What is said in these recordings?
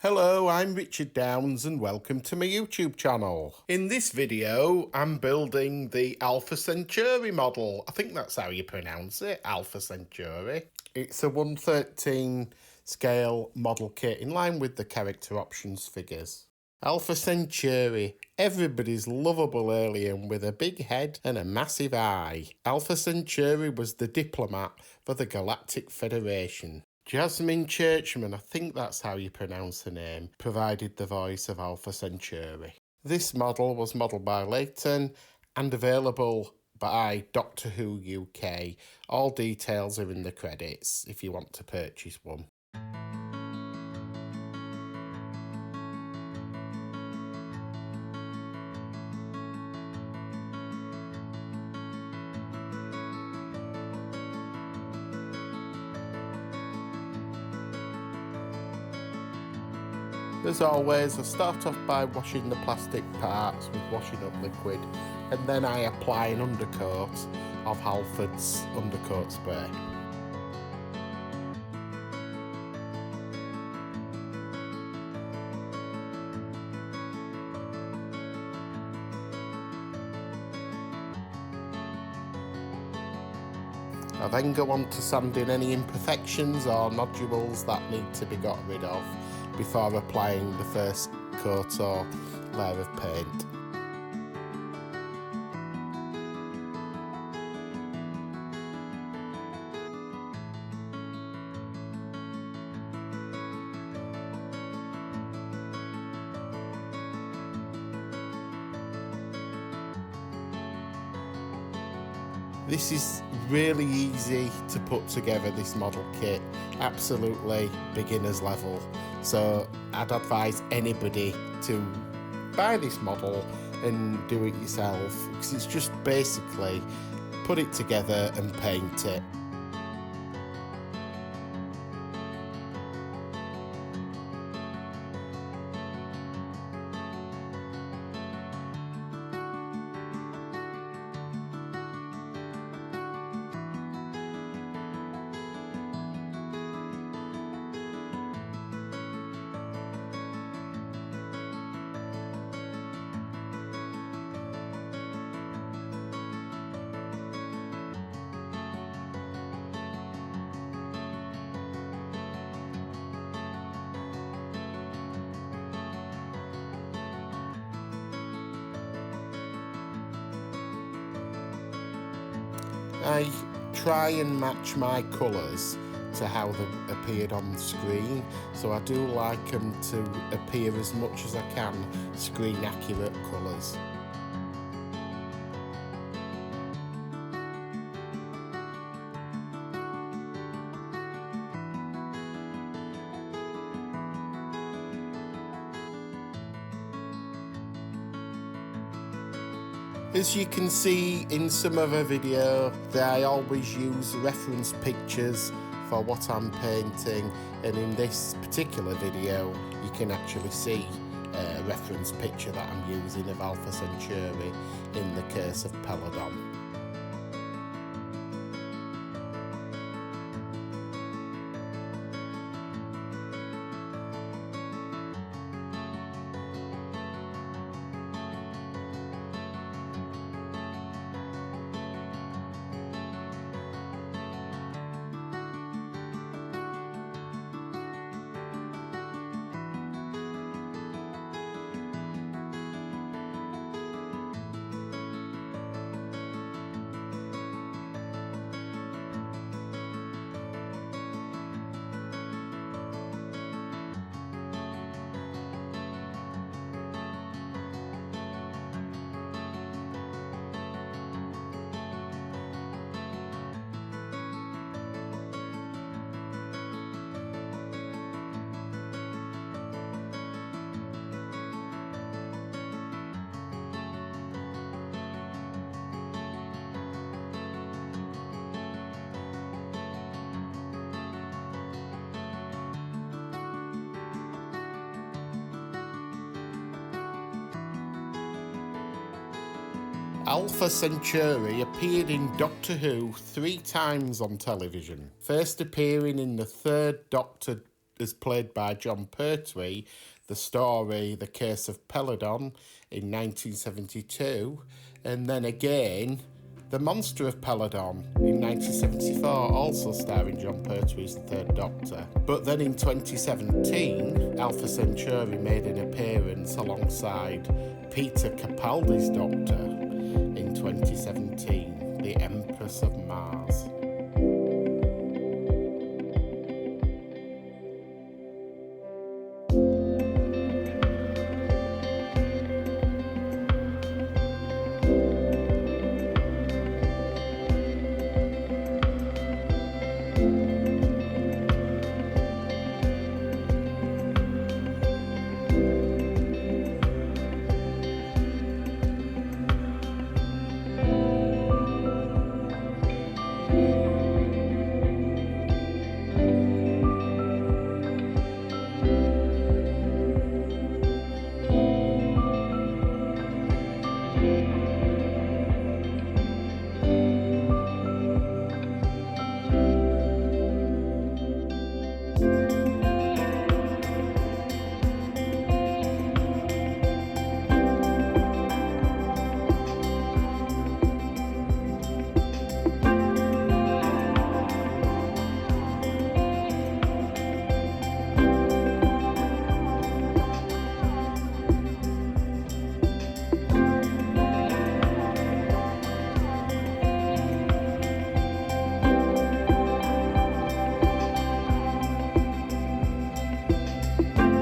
Hello, I'm Richard Downs and welcome to my YouTube channel. In this video, I'm building the Alpha Centauri model. I think that's how you pronounce it, Alpha Centauri. It's a 1/13 scale model kit in line with the character options figures. Alpha Centauri, everybody's lovable alien with a big head and a massive eye. Alpha Centauri was the diplomat for the Galactic Federation. Jasmine Churchman, I think that's how you pronounce her name, provided the voice of Alpha Centauri. This model was modelled by Leighton and available by Doctor Who UK. All details are in the credits if you want to purchase one. As always, I start off by washing the plastic parts with washing up liquid, and then I apply an undercoat of Halford's undercoat spray. I then go on to sanding any imperfections or nodules that need to be got rid of before applying the first coat or layer of paint. This is really easy to put together, this model kit, absolutely beginner's level. So I'd advise anybody to buy this model and do it yourself, because it's just basically put it together and paint it. I try and match my colours to how they appeared on the screen, so I do like them to appear as much as I can screen accurate colours. As you can see in some other video, I always use reference pictures for what I'm painting, and in this particular video you can actually see a reference picture that I'm using of Alpha Centauri in the Curse of Peladon. Alpha Centauri appeared in Doctor Who 3 times on television, first appearing in the third Doctor as played by John Pertwee, the story The Curse of Peladon in 1972, and then again The Monster of Peladon in 1974, also starring John Pertwee as the third Doctor. But then in 2017, Alpha Centauri made an appearance alongside Peter Capaldi's Doctor in 2017, The Empress of Mars.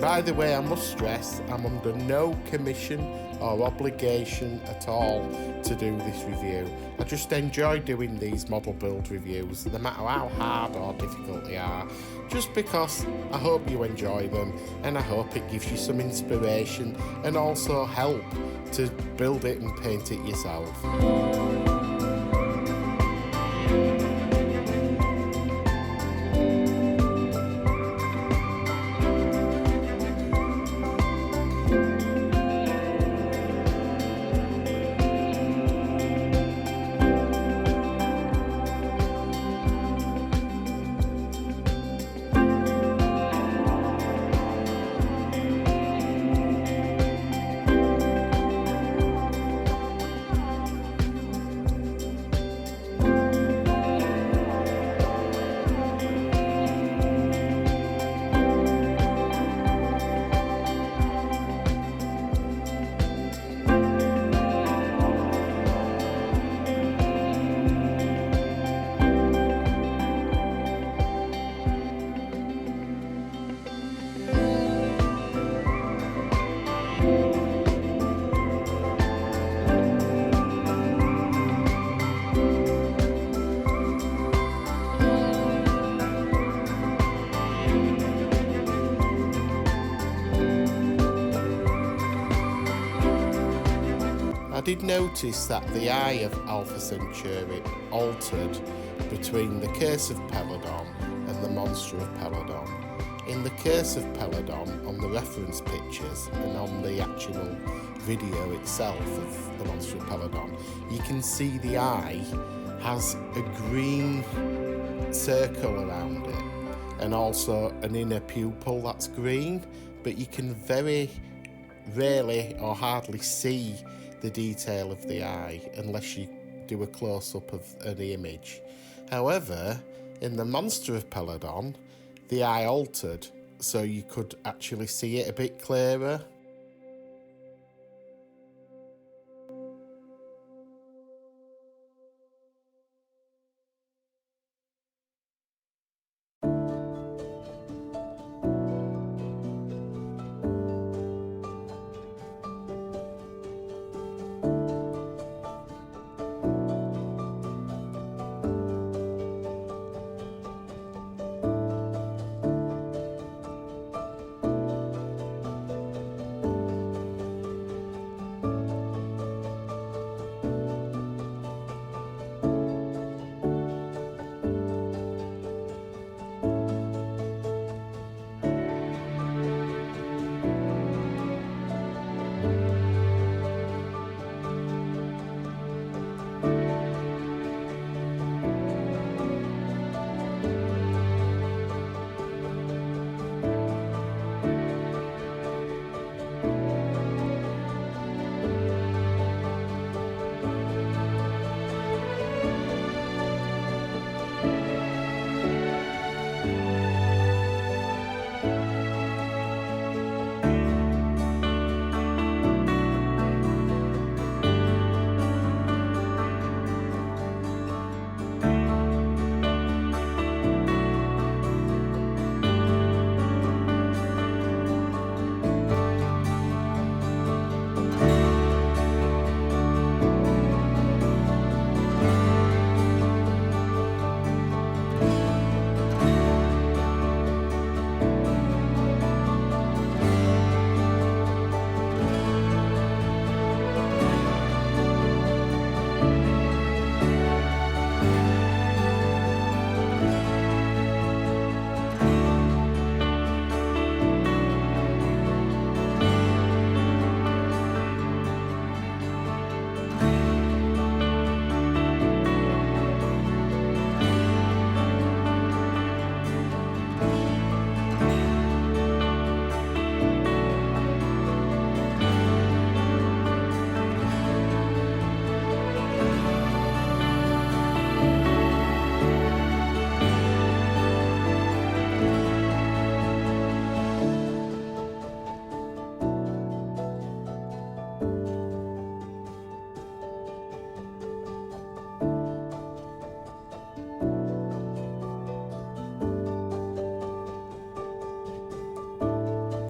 By the way, I must stress, I'm under no commission or obligation at all to do this review. I just enjoy doing these model build reviews, no matter how hard or difficult they are, just because I hope you enjoy them and I hope it gives you some inspiration and also help to build it and paint it yourself. I did notice that the eye of Alpha Centauri altered between The Curse of Peladon and The Monster of Peladon. In The Curse of Peladon, on the reference pictures and on the actual video itself of The Monster of Peladon, you can see the eye has a green circle around it and also an inner pupil that's green, but you can very rarely or hardly see the detail of the eye unless you do a close-up of an image. However, in The Monster of Peladon, the eye altered so you could actually see it a bit clearer.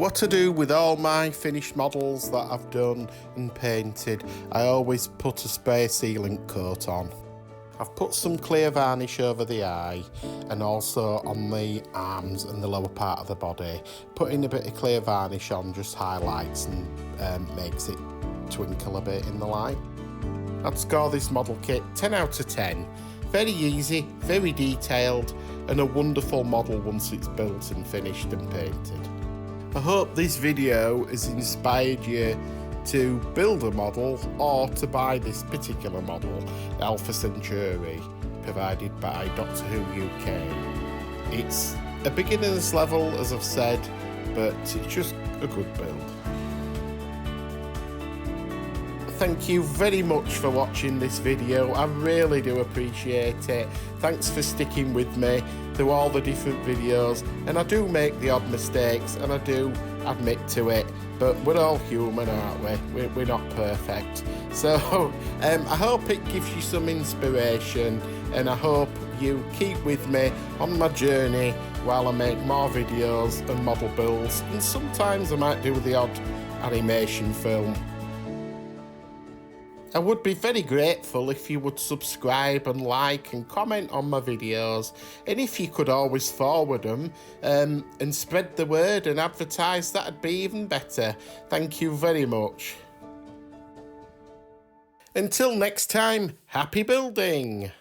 What I do with all my finished models that I've done and painted, I always put a spray sealant coat on. I've put some clear varnish over the eye and also on the arms and the lower part of the body. Putting a bit of clear varnish on just highlights and makes it twinkle a bit in the light. I'd score this model kit 10 out of 10. Very easy, very detailed, and a wonderful model once it's built and finished and painted. I hope this video has inspired you to build a model or to buy this particular model, the Alpha Centauri, provided by Doctor Who UK. It's a beginner's level, as I've said, but it's just a good build. Thank you very much for watching this video. I really do appreciate it. Thanks for sticking with me through all the different videos. And I do make the odd mistakes, and I do admit to it, but we're all human, aren't we? We're not perfect. So I hope it gives you some inspiration, and I hope you keep with me on my journey while I make more videos and model builds, and sometimes I might do the odd animation film. I would be very grateful if you would subscribe and like and comment on my videos, and if you could always forward them and spread the word and advertise, that'd be even better. Thank you very much. Until next time, happy building!